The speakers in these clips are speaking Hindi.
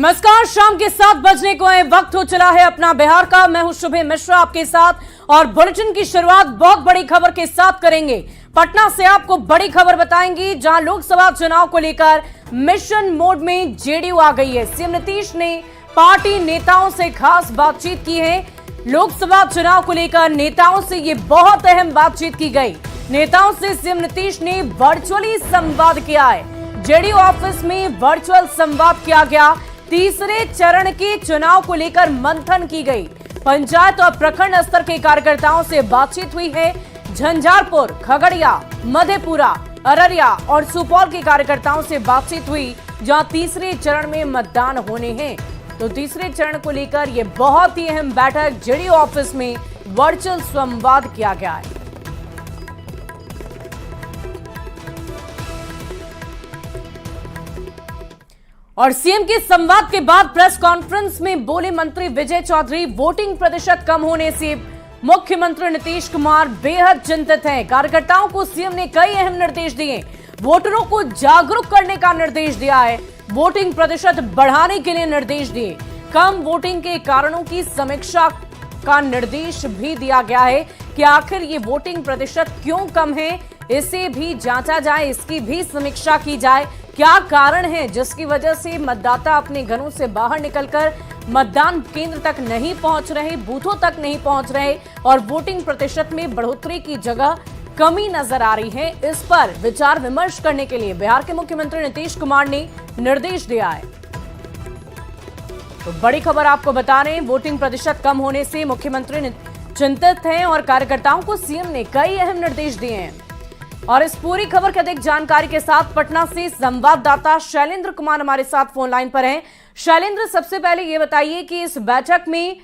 नमस्कार, शाम के 7 बजने को है, वक्त हो चला है अपना बिहार का। मैं हूं शुभे मिश्रा आपके साथ और बुलेटिन की शुरुआत बहुत बड़ी खबर के साथ करेंगे। पटना से आपको बड़ी खबर बताएंगे, जहां लोकसभा चुनाव को लेकर मिशन मोड में जेडीयू आ गई है। सीएम नीतीश ने पार्टी नेताओं से खास बातचीत की है। लोकसभा चुनाव को लेकर नेताओं से ये बहुत अहम बातचीत की गई। नेताओं से सीएम नीतीश ने वर्चुअली संवाद किया है। जेडीयू ऑफिस में वर्चुअल संवाद किया गया। तीसरे चरण के चुनाव को लेकर मंथन की गई। पंचायत और प्रखंड स्तर के कार्यकर्ताओं से बातचीत हुई है। झंझारपुर, खगड़िया, मधेपुरा, अररिया और सुपौल के कार्यकर्ताओं से बातचीत हुई, जहां तीसरे चरण में मतदान होने हैं। तो तीसरे चरण को लेकर यह बहुत ही अहम बैठक जेडीयू ऑफिस में वर्चुअल संवाद किया गया है। और सीएम के संवाद के बाद प्रेस कॉन्फ्रेंस में बोले मंत्री विजय चौधरी, वोटिंग प्रतिशत कम होने से मुख्यमंत्री नीतीश कुमार बेहद चिंतित हैं। कार्यकर्ताओं को सीएम ने कई अहम निर्देश दिए। वोटरों को जागरूक करने का निर्देश दिया है। वोटिंग प्रतिशत बढ़ाने के लिए निर्देश दिए। कम वोटिंग के कारणों की समीक्षा का निर्देश भी दिया गया है कि आखिर ये वोटिंग प्रतिशत क्यों कम है, इसे भी जांचा जाए, इसकी भी समीक्षा की जाए। क्या कारण है जिसकी वजह से मतदाता अपने घरों से बाहर निकलकर मतदान केंद्र तक नहीं पहुंच रहे, बूथों तक नहीं पहुंच रहे और वोटिंग प्रतिशत में बढ़ोतरी की जगह कमी नजर आ रही है। इस पर विचार विमर्श करने के लिए बिहार के मुख्यमंत्री नीतीश कुमार ने निर्देश दिया है। तो बड़ी खबर आपको बता रहे हैं, वोटिंग प्रतिशत कम होने से मुख्यमंत्री चिंतित हैं और कार्यकर्ताओं को सीएम ने कई अहम निर्देश दिए हैं। और इस पूरी खबर की अधिक जानकारी के साथ पटना से संवाददाता शैलेंद्र कुमार हमारे साथ फोन लाइन पर हैं। शैलेंद्र, सबसे पहले ये बताइए कि इस बैठक में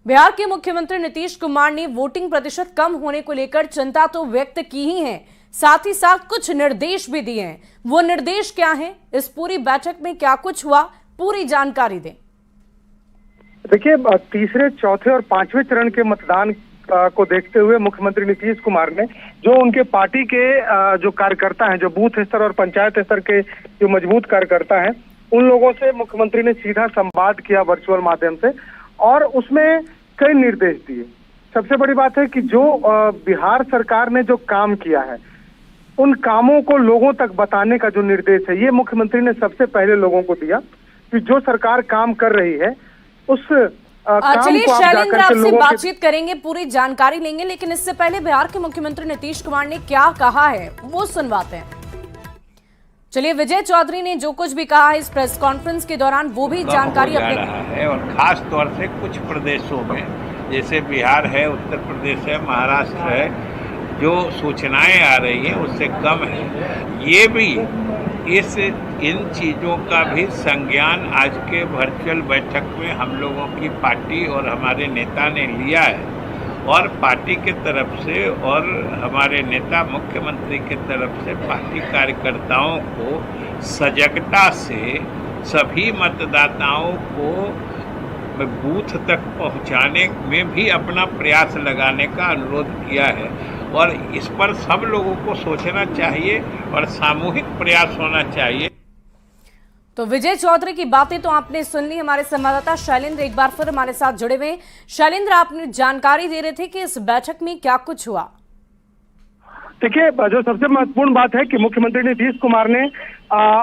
बिहार के मुख्यमंत्री नीतीश कुमार ने वोटिंग प्रतिशत कम होने को लेकर चिंता तो व्यक्त की ही है, साथ ही साथ कुछ निर्देश भी दिए हैं। वो निर्देश क्या हैं? इस पूरी बैठक में क्या कुछ हुआ, पूरी जानकारी दें। देखिए, तीसरे, चौथे और पांचवें चरण के मतदान को देखते हुए मुख्यमंत्री नीतीश कुमार ने जो उनके पार्टी के जो कार्यकर्ता हैं, जो बूथ स्तर और पंचायत स्तर के जो मजबूत कार्यकर्ता हैं, उन लोगों से मुख्यमंत्री ने सीधा संवाद किया वर्चुअल माध्यम से और उसमें कई निर्देश दिए। सबसे बड़ी बात है कि जो बिहार सरकार ने जो काम किया है, उन कामों को लोगों तक बताने का जो निर्देश है, ये मुख्यमंत्री ने सबसे पहले लोगों को दिया कि जो सरकार काम कर रही है उस चलिए शैलेंद्र, आपसे बातचीत करेंगे, पूरी जानकारी लेंगे, लेकिन इससे पहले बिहार के मुख्यमंत्री नीतीश कुमार ने क्या कहा है वो सुनवाते हैं। चलिए, विजय चौधरी ने जो कुछ भी कहा है इस प्रेस कॉन्फ्रेंस के दौरान, वो भी जानकारी अपने रहा है। और खास तौर से कुछ प्रदेशों में, जैसे बिहार है, उत्तर प्रदेश है, महाराष्ट्र है, जो सूचनाएं आ रही हैं उससे कम है। ये भी इन चीज़ों का भी संज्ञान आज के वर्चुअल बैठक में हम लोगों की पार्टी और हमारे नेता ने लिया है। और पार्टी के तरफ से और हमारे नेता मुख्यमंत्री के तरफ से पार्टी कार्यकर्ताओं को सजगता से सभी मतदाताओं को बूथ तक पहुंचाने में भी अपना प्रयास लगाने का अनुरोध किया है। और इस पर सब लोगों को सोचना चाहिए और सामूहिक प्रयास होना चाहिए। तो विजय चौधरी की बातें तो आपने सुन ली। हमारे संवाददाता शैलेंद्र एक बार फिर हमारे साथ जुड़े हुए। शैलेंद्र, आपने जानकारी दे रहे थे कि इस बैठक में क्या कुछ हुआ। देखिए, जो सबसे महत्वपूर्ण बात है कि मुख्यमंत्री नीतीश कुमार ने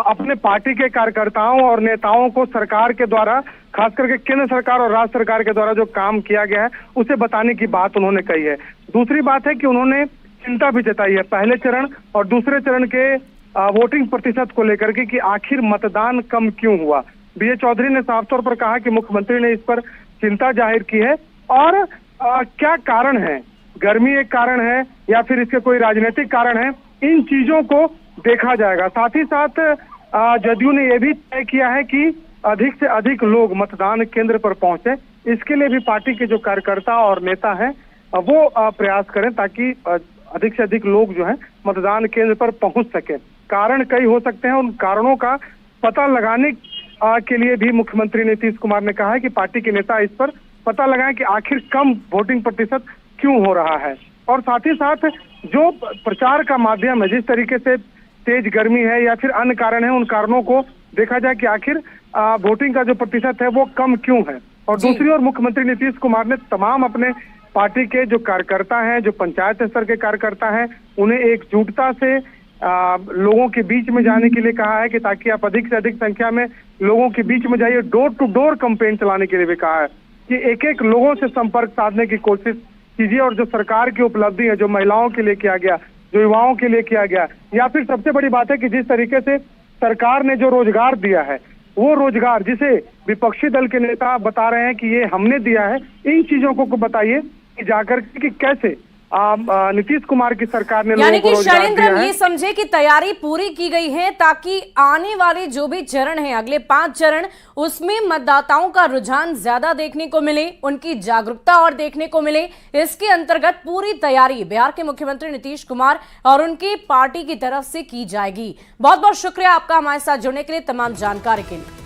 अपने पार्टी के कार्यकर्ताओं और नेताओं को सरकार के द्वारा, खास करके केंद्र सरकार और राज्य सरकार के द्वारा जो काम किया गया है उसे बताने की बात उन्होंने कही है। दूसरी बात है कि उन्होंने चिंता भी जताई है पहले चरण और दूसरे चरण के वोटिंग प्रतिशत को लेकर के कि आखिर मतदान कम क्यों हुआ। विजय चौधरी ने साफ तौर पर कहा कि मुख्यमंत्री ने इस पर चिंता जाहिर की है और क्या कारण है, गर्मी एक कारण है या फिर इसके कोई राजनीतिक कारण है, इन चीजों को देखा जाएगा। साथ ही साथ जदयू ने यह भी तय किया है कि अधिक से अधिक लोग मतदान केंद्र पर पहुंचे। इसके लिए भी पार्टी के जो कार्यकर्ता और नेता हैं वो प्रयास करें ताकि अधिक से अधिक लोग जो है मतदान केंद्र पर पहुंच सके। कारण कई हो सकते हैं, उन कारणों का पता लगाने के लिए भी मुख्यमंत्री नीतीश कुमार ने कहा है कि पार्टी के नेता इस पर पता लगाएं कि आखिर कम वोटिंग प्रतिशत क्यों हो रहा है। और साथ ही साथ जो प्रचार का माध्यम है, जिस तरीके से तेज गर्मी है या फिर अन्य कारण है, उन कारणों को देखा जाए कि आखिर वोटिंग का जो प्रतिशत है वो कम क्यों है। और जी। दूसरी ओर मुख्यमंत्री नीतीश कुमार ने तमाम अपने पार्टी के जो कार्यकर्ता हैं, जो पंचायत स्तर के कार्यकर्ता हैं, उन्हें एकजुटता से लोगों के बीच में जाने के लिए कहा है कि ताकि आप अधिक से अधिक संख्या में लोगों के बीच में जाइए। डोर टू डोर कैंपेन चलाने के लिए भी कहा है कि एक एक लोगों से संपर्क साधने की कोशिश कीजिए। और जो सरकार की उपलब्धि है, जो महिलाओं के लिए किया गया, जो युवाओं के लिए किया गया, या फिर सबसे बड़ी बात है कि जिस तरीके से सरकार ने जो रोजगार दिया है, वो रोजगार जिसे विपक्षी दल के नेता बता रहे हैं कि ये हमने दिया है, इन चीजों को बताइए कि जाकर कि कैसे नीतीश कुमार की सरकार ने यानी लोगों को कि रोजगार शैलेंद्र, दिया हम है। ये समझे कि तैयारी पूरी की गई है ताकि आने वाले जो भी चरण हैं, अगले 5 चरण, उसमें मतदाताओं का रुझान ज्यादा देखने को मिले, उनकी जागरूकता और देखने को मिले। इसके अंतर्गत पूरी तैयारी बिहार के मुख्यमंत्री नीतीश कुमार और उनकी पार्टी की तरफ से की जाएगी। बहुत बहुत शुक्रिया आपका हमारे साथ जुड़ने के लिए, तमाम जानकारी के लिए।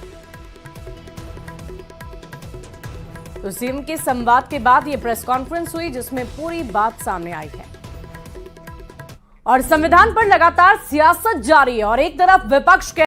तो सीएम के संवाद के बाद ये प्रेस कॉन्फ्रेंस हुई जिसमें पूरी बात सामने आई है। और संविधान पर लगातार सियासत जारी है और एक तरफ विपक्ष